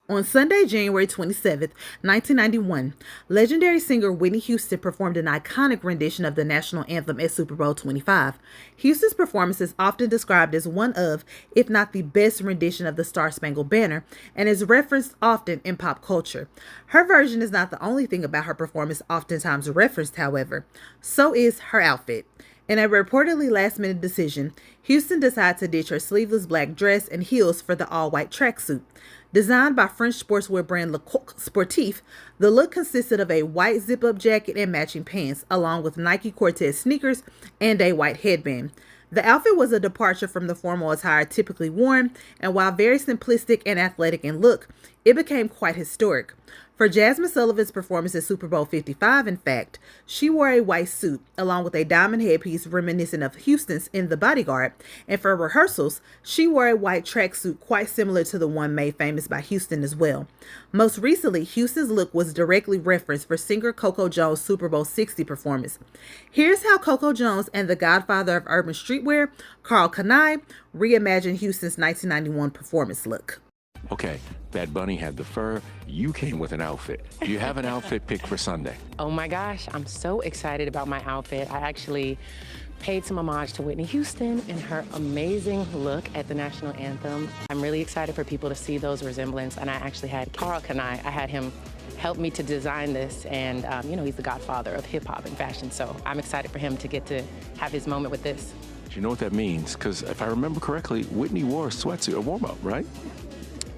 On Sunday, January 27th, 1991, legendary singer Whitney Houston performed an iconic rendition of the national anthem at Super Bowl 25. Houston's performance is often described as one of, if not the best rendition of the Star Spangled Banner, and is referenced often in pop culture. Her version is not the only thing about her performance oftentimes referenced, however. So is her outfit. In a reportedly last-minute decision, Houston decided to ditch her sleeveless black dress and heels for the all-white tracksuit. Designed by French sportswear brand Coq Sportif, the look consisted of a white zip-up jacket and matching pants, along with Nike Cortez sneakers and a white headband. The outfit was a departure from the formal attire typically worn, and while very simplistic and athletic in look, it became quite historic. For Jasmine Sullivan's performance at Super Bowl 55, in fact, she wore a white suit along with a diamond headpiece reminiscent of Houston's in The Bodyguard, and for rehearsals, she wore a white tracksuit quite similar to the one made famous by Houston as well. Most recently, Houston's look was directly referenced for singer Coco Jones' Super Bowl 60 performance. Here's how Coco Jones and the Godfather of Urban Streetwear, Karl Kani, reimagined Houston's 1991 performance look. Okay, Bad Bunny had the fur. You came with an outfit. Do you have an outfit picked for Sunday? Oh my gosh, I'm so excited about my outfit. I actually paid some homage to Whitney Houston and her amazing look at the national anthem. I'm really excited for people to see those resemblance, and I actually had Karl Kani, I had him help me to design this, and he's the godfather of hip hop and fashion, so I'm excited for him to get to have his moment with this. Do you know what that means? Because if I remember correctly, Whitney wore a sweatsuit, a warm-up, right?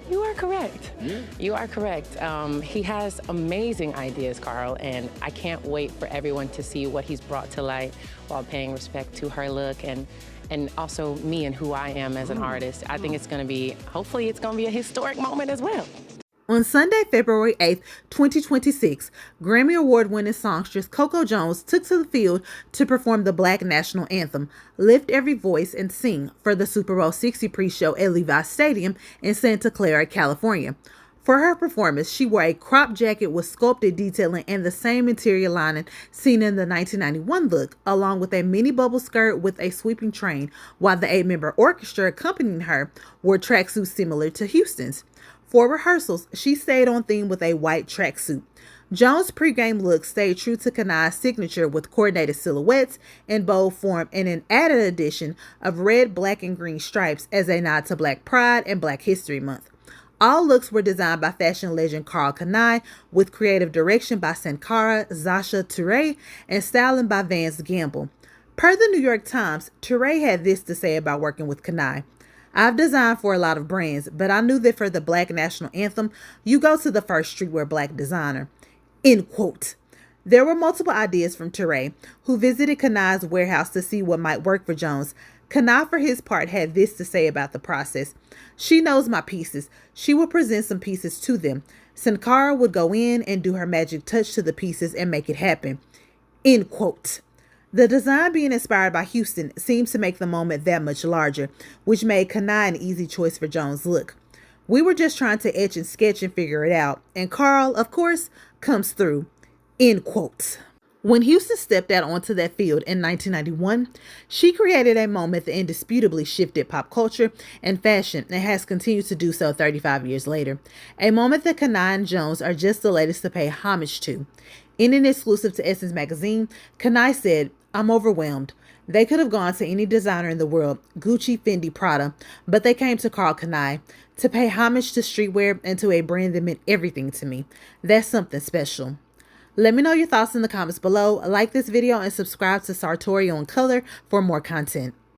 You are correct. Yeah. You are correct. He has amazing ideas, Karl, and I can't wait for everyone to see what he's brought to light while paying respect to her look and also me and who I am as an artist. I think it's going to be, hopefully it's going to be a historic moment as well. On Sunday, February 8th, 2026, Grammy Award-winning songstress Coco Jones took to the field to perform the Black National Anthem, Lift Every Voice and Sing, for the Super Bowl 60 pre-show at Levi's Stadium in Santa Clara, California. For her performance, she wore a crop jacket with sculpted detailing and the same interior lining seen in the 1991 look, along with a mini bubble skirt with a sweeping train, while the 8-member orchestra accompanying her wore tracksuits similar to Houston's. For rehearsals, she stayed on theme with a white tracksuit. Jones' pregame look stayed true to Kani's signature with coordinated silhouettes in bold form and an added addition of red, black, and green stripes as a nod to Black Pride and Black History Month. All looks were designed by fashion legend Karl Kani, with creative direction by Sankara Zasha Touré and styling by Vance Gamble. Per the New York Times, Touré had this to say about working with Kani. I've designed for a lot of brands, but I knew that for the Black National Anthem, you go to the first streetwear Black designer. End quote. There were multiple ideas from Touré, who visited Kani's warehouse to see what might work for Jones. Kani, for his part, had this to say about the process. She knows my pieces. She will present some pieces to them. Sankara would go in and do her magic touch to the pieces and make it happen. End quote. The design being inspired by Houston seems to make the moment that much larger, which made Kani an easy choice for Jones' look. We were just trying to etch and sketch and figure it out, and Karl, of course, comes through. End quote. When Houston stepped out onto that field in 1991, she created a moment that indisputably shifted pop culture and fashion and has continued to do so 35 years later. A moment that Kani and Jones are just the latest to pay homage to. In an exclusive to Essence magazine, Kani said, "I'm overwhelmed. They could have gone to any designer in the world, Gucci, Fendi, Prada, but they came to Karl Kani to pay homage to streetwear and to a brand that meant everything to me. That's something special." Let me know your thoughts in the comments below. Like this video and subscribe to Sartorial in Color for more content.